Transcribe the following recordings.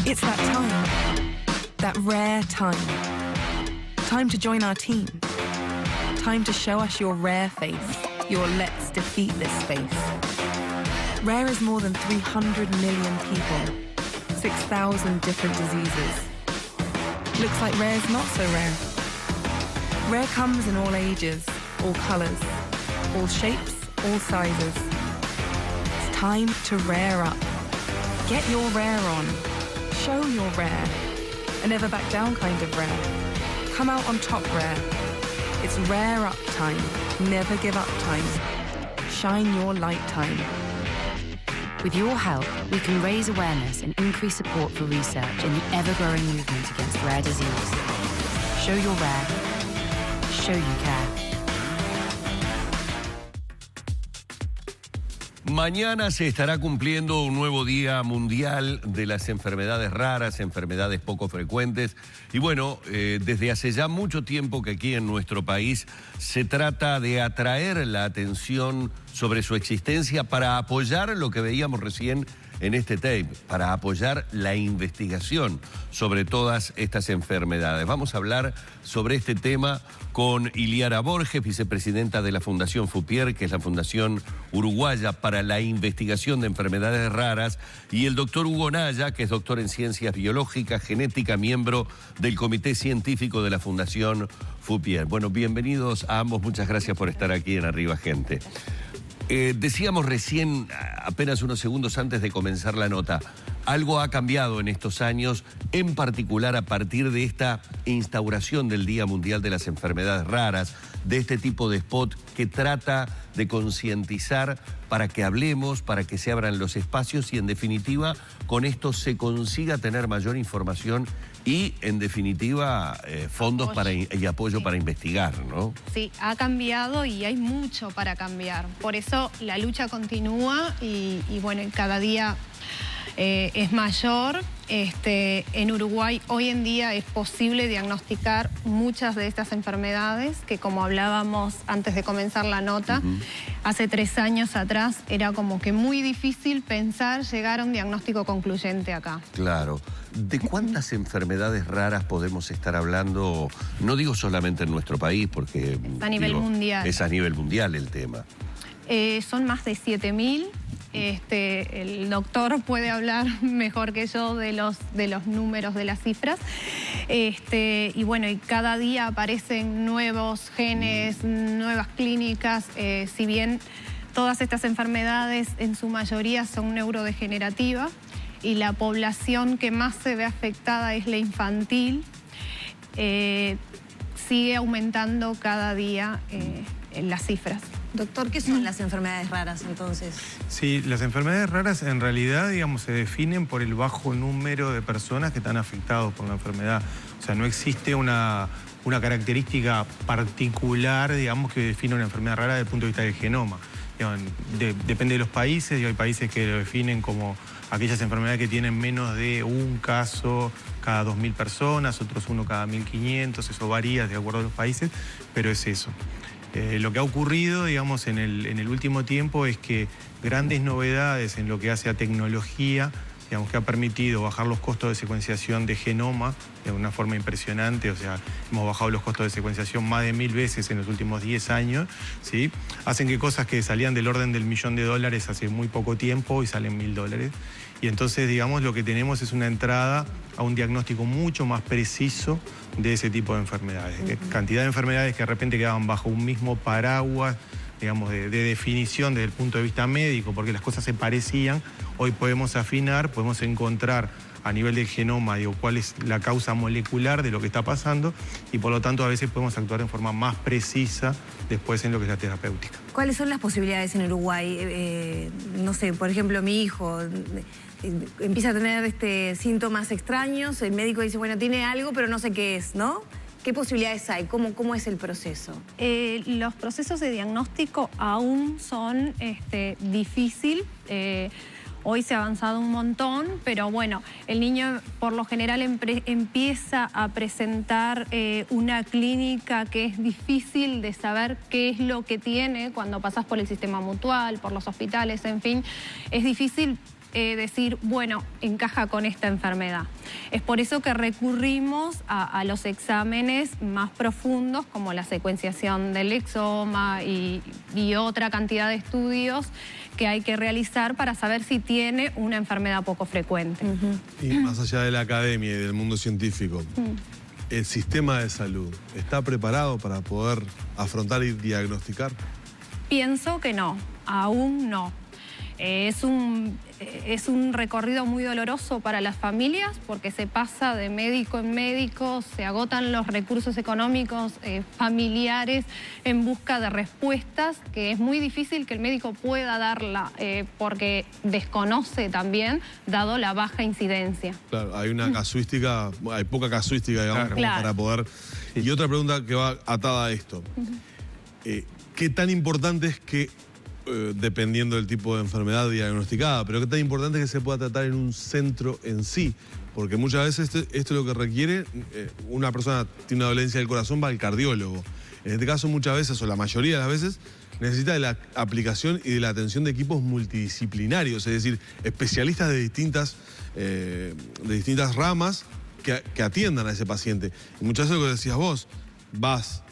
It's that time. That rare time. Time to join our team. Time to show us your rare face. Your let's defeat this space. Rare is more than 300 million people. 6,000 different diseases. Looks like rare's not so rare. Rare comes in all ages, all colors, all shapes, all sizes. It's time to rare up. Get your rare on. Show your rare. A never back down kind of rare. Come out on top rare. It's rare up time. Never give up time. Shine your light time. With your help, we can raise awareness and increase support for research in the ever-growing movement against rare disease. Show your rare. Show you care. Mañana se estará cumpliendo un nuevo Día Mundial de las Enfermedades Raras, enfermedades poco frecuentes. Y bueno, desde hace ya mucho tiempo que aquí en nuestro país se trata de atraer la atención sobre su existencia para apoyar lo que veíamos recién en este tape, para apoyar la investigación sobre todas estas enfermedades. Vamos a hablar sobre este tema con Iliara Borges, vicepresidenta de la Fundación FUPIER, que es la Fundación Uruguaya para la Investigación de Enfermedades Raras, y el doctor Hugo Naya, que es doctor en Ciencias Biológicas, Genética, miembro del Comité Científico de la Fundación FUPIER. Bueno, bienvenidos a ambos, muchas gracias por estar aquí en Arriba Gente. Decíamos recién, apenas unos segundos antes de comenzar la nota, algo ha cambiado en estos años, en particular a partir de esta instauración del Día Mundial de las Enfermedades Raras, de este tipo de spot que trata de concientizar para que hablemos, para que se abran los espacios y en definitiva con esto se consiga tener mayor información y en definitiva fondos y apoyo para investigar, ¿no? Sí, ha cambiado y hay mucho para cambiar. Por eso la lucha continúa y bueno, cada día es mayor. En Uruguay hoy en día es posible diagnosticar muchas de estas enfermedades que, como hablábamos antes de comenzar la nota, hace 3 años atrás era como que muy difícil pensar llegar a un diagnóstico concluyente acá. Claro. ¿De cuántas enfermedades raras podemos estar hablando? No digo solamente en nuestro país, porque es a nivel mundial. Es a nivel mundial el tema. Son más de 7.000. El doctor puede hablar mejor que yo de los números, de las cifras. Y bueno, y cada día aparecen nuevos genes, nuevas clínicas. Si bien todas estas enfermedades en su mayoría son neurodegenerativas y la población que más se ve afectada es la infantil, sigue aumentando cada día en las cifras. Doctor, ¿qué son las enfermedades raras entonces? Sí, las enfermedades raras en realidad, digamos, se definen por el bajo número de personas que están afectados por la enfermedad. O sea, no existe una característica particular, digamos, que define una enfermedad rara desde el punto de vista del genoma. Digamos, depende de los países, y hay países que lo definen como aquellas enfermedades que tienen menos de un caso cada 2.000 personas, otros uno cada 1.500, eso varía de acuerdo a los países, pero es eso. Lo que ha ocurrido, digamos, en el último tiempo es que grandes novedades en lo que hace a tecnología, digamos, que ha permitido bajar los costos de secuenciación de genoma de una forma impresionante. O sea, hemos bajado los costos de secuenciación más de 1000 veces en los últimos 10 años, ¿sí? Hacen que cosas que salían del orden del $1.000.000 hace muy poco tiempo y salen $1.000. Y entonces, digamos, lo que tenemos es una entrada a un diagnóstico mucho más preciso de ese tipo de enfermedades. Cantidad de enfermedades que de repente quedaban bajo un mismo paraguas, digamos, de definición desde el punto de vista médico, porque las cosas se parecían. Hoy podemos afinar, podemos encontrar a nivel del genoma, digo, cuál es la causa molecular de lo que está pasando y por lo tanto a veces podemos actuar de forma más precisa después en lo que es la terapéutica. ¿Cuáles son las posibilidades en Uruguay? No sé, por ejemplo, mi hijo empieza a tener síntomas extraños, el médico dice, bueno, tiene algo, pero no sé qué es, ¿no? ¿Qué posibilidades hay? ¿Cómo es el proceso? Los procesos de diagnóstico aún son difíciles. Hoy se ha avanzado un montón, pero bueno, el niño por lo general empieza a presentar una clínica que es difícil de saber qué es lo que tiene cuando pasas por el sistema mutual, por los hospitales, en fin. Es difícil decir, bueno, encaja con esta enfermedad. Es por eso que recurrimos a los exámenes más profundos, como la secuenciación del exoma y otra cantidad de estudios que hay que realizar para saber si tiene una enfermedad poco frecuente. Y más allá de la academia y del mundo científico, ¿el sistema de salud está preparado para poder afrontar y diagnosticar? Pienso que no, aún no. Es un recorrido muy doloroso para las familias porque se pasa de médico en médico, se agotan los recursos económicos familiares en busca de respuestas, que es muy difícil que el médico pueda darla porque desconoce también, dado la baja incidencia. Claro, hay una casuística, hay poca casuística, digamos, como para poder... Y otra pregunta que va atada a esto. ¿Qué tan importante es que, dependiendo del tipo de enfermedad diagnosticada, pero qué tan importante es que se pueda tratar en un centro en sí? Porque muchas veces esto es lo que requiere, una persona tiene una dolencia del corazón, va al cardiólogo. En este caso muchas veces, o la mayoría de las veces, necesita de la aplicación y de la atención de equipos multidisciplinarios, es decir, especialistas de distintas ramas que atiendan a ese paciente. Y muchas veces lo que decías vos, vas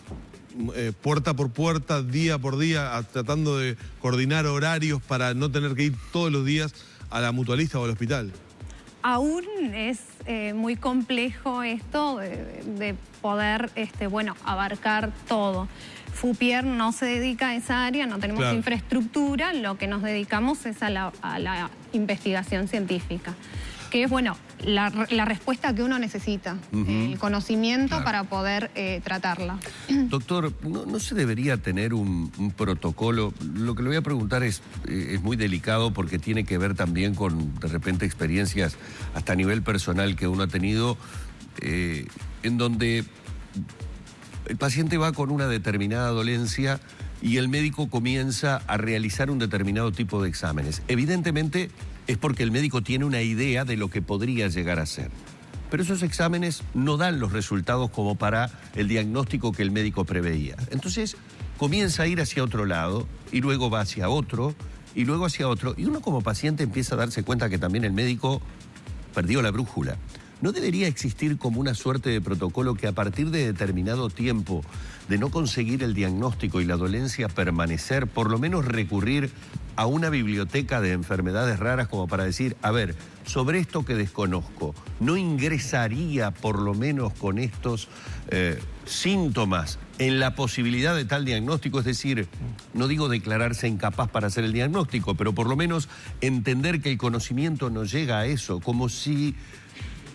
puerta por puerta, día por día, tratando de coordinar horarios para no tener que ir todos los días a la mutualista o al hospital. Aún es muy complejo esto de poder abarcar todo. FUPIER no se dedica a esa área, no tenemos infraestructura, lo que nos dedicamos es a la investigación científica, que es, la respuesta que uno necesita, el conocimiento para poder tratarla. Doctor, ¿no se debería tener un protocolo? Lo que le voy a preguntar es muy delicado porque tiene que ver también con, de repente, experiencias hasta a nivel personal que uno ha tenido, en donde el paciente va con una determinada dolencia y el médico comienza a realizar un determinado tipo de exámenes. Evidentemente es porque el médico tiene una idea de lo que podría llegar a ser. Pero esos exámenes no dan los resultados como para el diagnóstico que el médico preveía. Entonces comienza a ir hacia otro lado y luego va hacia otro y luego hacia otro. Y uno como paciente empieza a darse cuenta que también el médico perdió la brújula. ¿No debería existir como una suerte de protocolo que a partir de determinado tiempo de no conseguir el diagnóstico y la dolencia permanecer, por lo menos recurrir a una biblioteca de enfermedades raras como para decir, a ver, sobre esto que desconozco, ¿no ingresaría por lo menos con estos síntomas en la posibilidad de tal diagnóstico? Es decir, no digo declararse incapaz para hacer el diagnóstico, pero por lo menos entender que el conocimiento no llega a eso, como si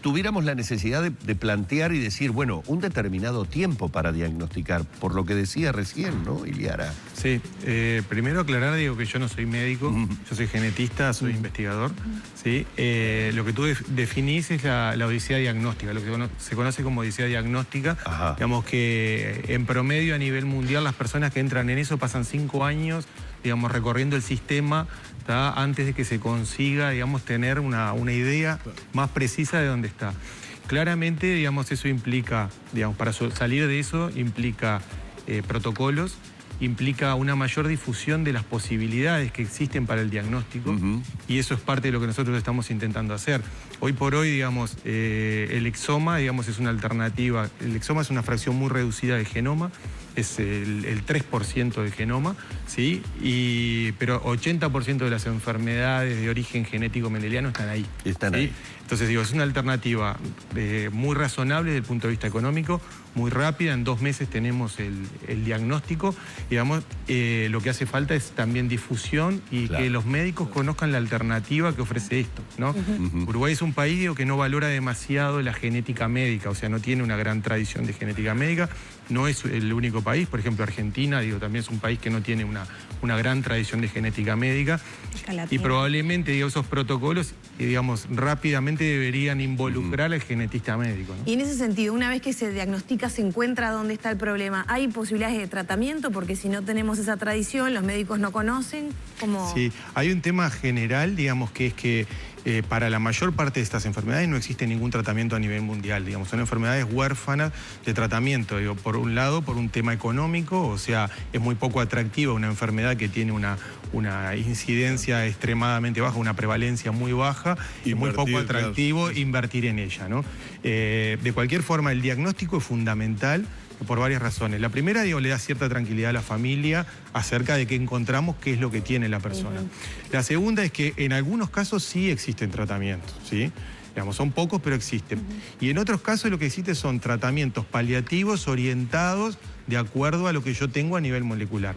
tuviéramos la necesidad de plantear y decir, bueno, un determinado tiempo para diagnosticar, por lo que decía recién, ¿no, Iliara? Sí, primero aclarar, digo que yo no soy médico, yo soy genetista, soy investigador, ¿sí? Lo que tú definís es la odisea diagnóstica, lo que se conoce como odisea diagnóstica. Ajá. Digamos que en promedio a nivel mundial las personas que entran en eso pasan 5 años, digamos, recorriendo el sistema, antes de que se consiga, digamos, tener una idea más precisa de dónde está. Claramente, digamos, eso implica, digamos, para salir de eso, implica protocolos, implica una mayor difusión de las posibilidades que existen para el diagnóstico, y eso es parte de lo que nosotros estamos intentando hacer. Hoy por hoy, digamos, el exoma, digamos, es una alternativa. El exoma es una fracción muy reducida del genoma, es el 3% del genoma, ¿sí? Pero 80% de las enfermedades de origen genético mendeliano están ahí. Están ahí. Entonces, digo, es una alternativa muy razonable desde el punto de vista económico, muy rápida. En 2 meses tenemos el diagnóstico. Digamos, lo que hace falta es también difusión y que los médicos conozcan la alternativa que ofrece esto, ¿no? Uruguay es un país, digo, que no valora demasiado la genética médica, o sea, no tiene una gran tradición de genética médica. No es el único país, por ejemplo, Argentina, digo, también es un país que no tiene una gran tradición de genética médica. Y probablemente, digo, esos protocolos, digamos, rápidamente deberían involucrar al genetista médico, ¿no? Y en ese sentido, una vez que se diagnostica, se encuentra dónde está el problema, ¿hay posibilidades de tratamiento? Porque si no tenemos esa tradición, los médicos no conocen, ¿cómo? Sí, hay un tema general, digamos, que es que para la mayor parte de estas enfermedades no existe ningún tratamiento a nivel mundial, digamos, son enfermedades huérfanas de tratamiento, digo, por un lado, por un tema económico, o sea, es muy poco atractiva una enfermedad que tiene una una incidencia extremadamente baja, una prevalencia muy baja y muy poco atractivo invertir en ella, ¿no? De cualquier forma, el diagnóstico es fundamental por varias razones. La primera, digo, le da cierta tranquilidad a la familia acerca de que encontramos qué es lo que tiene la persona. La segunda es que en algunos casos sí existen tratamientos, ¿sí? Digamos, son pocos, pero existen. Y en otros casos lo que existe son tratamientos paliativos orientados de acuerdo a lo que yo tengo a nivel molecular.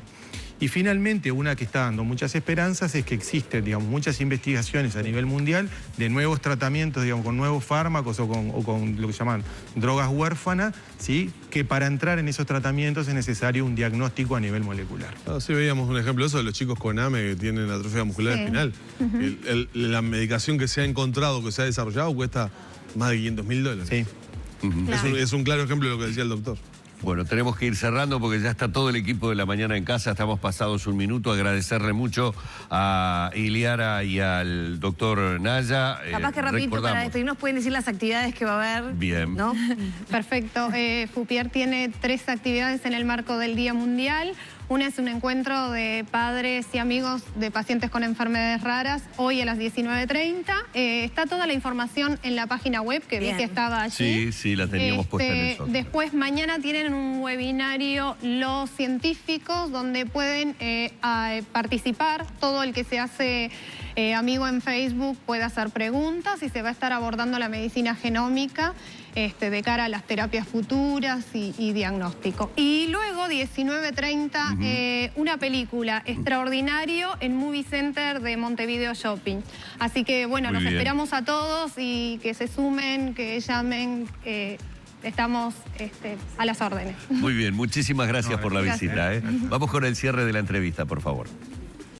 Y finalmente, una que está dando muchas esperanzas es que existen, digamos, muchas investigaciones a nivel mundial de nuevos tratamientos, digamos, con nuevos fármacos o con lo que llaman drogas huérfanas, ¿sí? Que para entrar en esos tratamientos es necesario un diagnóstico a nivel molecular. Sí, veíamos un ejemplo de eso de los chicos con AME que tienen atrofia muscular espinal. La medicación que se ha encontrado, que se ha desarrollado, cuesta más de $500.000. Sí. Es un claro ejemplo de lo que decía el doctor. Bueno, tenemos que ir cerrando porque ya está todo el equipo de La Mañana en casa. Estamos pasados un minuto. Agradecerle mucho a Iliara y al doctor Naya. Capaz que rapidito para despedirnos pueden decir las actividades que va a haber. Bien. ¿No? Perfecto. FUPIER tiene 3 actividades en el marco del Día Mundial. Una es un encuentro de padres y amigos de pacientes con enfermedades raras, hoy a las 19:30. Está toda la información en la página web, que vi que estaba allí. Sí, la teníamos puesta en el sótano. Después, mañana tienen un webinario Los Científicos, donde pueden participar. Todo el que se hace amigo en Facebook puede hacer preguntas y se va a estar abordando la medicina genómica de cara a las terapias futuras y diagnóstico. Y luego, 19:30, una película, Extraordinario, en Movie Center de Montevideo Shopping. Así que, bueno, los esperamos a todos y que se sumen, que llamen, estamos a las órdenes. Muy bien, muchísimas gracias por la visita. Vamos con el cierre de la entrevista, por favor.